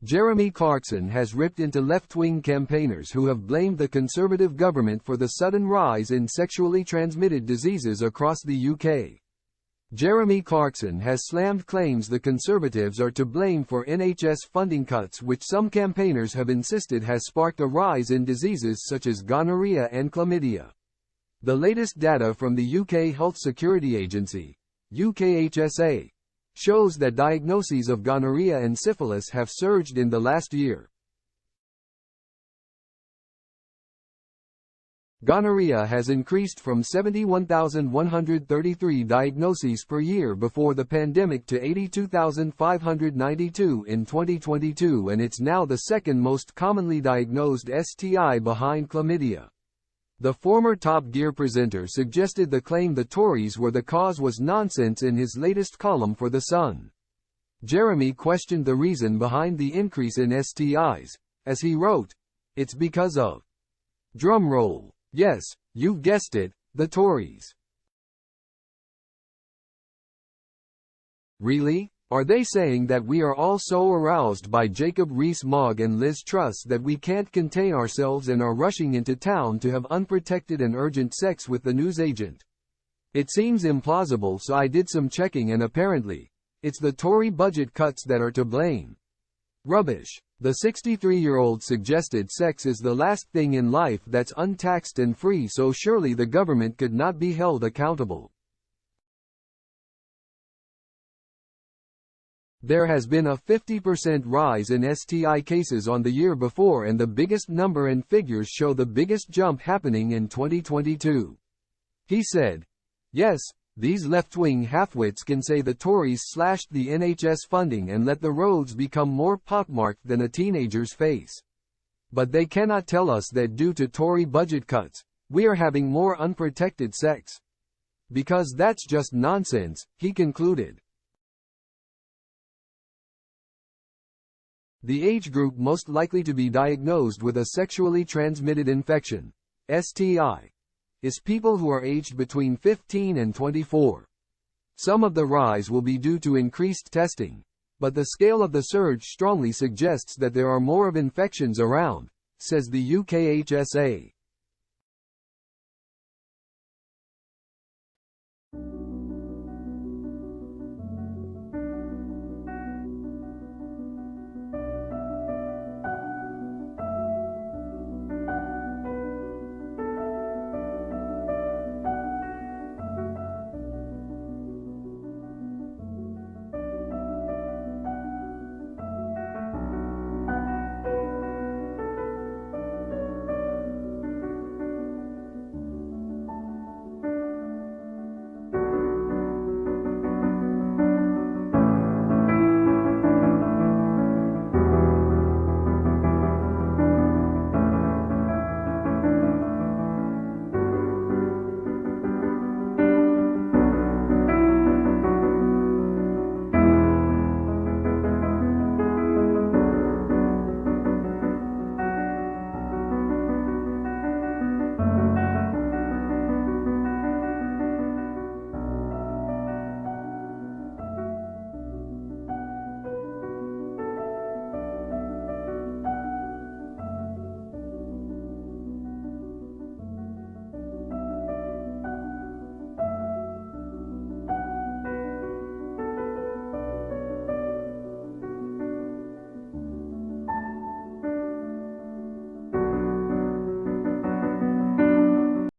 Jeremy Clarkson has ripped into left-wing campaigners who have blamed the Conservative government for the sudden rise in sexually transmitted diseases across the UK. Jeremy Clarkson has slammed claims the Conservatives are to blame for NHS funding cuts, which some campaigners have insisted has sparked a rise in diseases such as gonorrhoea and chlamydia. The latest data from the UK Health Security Agency, UKHSA, shows that diagnoses of gonorrhea and syphilis have surged in the last year. Gonorrhea has increased from 71,133 diagnoses per year before the pandemic to 82,592 in 2022, and it's now the second most commonly diagnosed STI behind chlamydia. The former Top Gear presenter suggested the claim the Tories were the cause was nonsense in his latest column for The Sun. Jeremy questioned the reason behind the increase in STIs, as he wrote, "It's because of..." Drum roll. Yes, you've guessed it, the Tories. Really? Are they saying that we are all so aroused by Jacob Rees-Mogg and Liz Truss that we can't contain ourselves and are rushing into town to have unprotected and urgent sex with the newsagent? It seems implausible, so I did some checking, and apparently, it's the Tory budget cuts that are to blame. Rubbish. The 63-year-old suggested sex is the last thing in life that's untaxed and free, so surely the government could not be held accountable. There has been a 50% rise in STI cases on the year before, and the biggest number and figures show the biggest jump happening in 2022. He said, "Yes, these left-wing halfwits can say the Tories slashed the NHS funding and let the roads become more pockmarked than a teenager's face. But they cannot tell us that due to Tory budget cuts, we are having more unprotected sex. Because that's just nonsense," he concluded. The age group most likely to be diagnosed with a sexually transmitted infection, STI, is people who are aged between 15 and 24. Some of the rise will be due to increased testing, but the scale of the surge strongly suggests that there are more of infections around, says the UKHSA.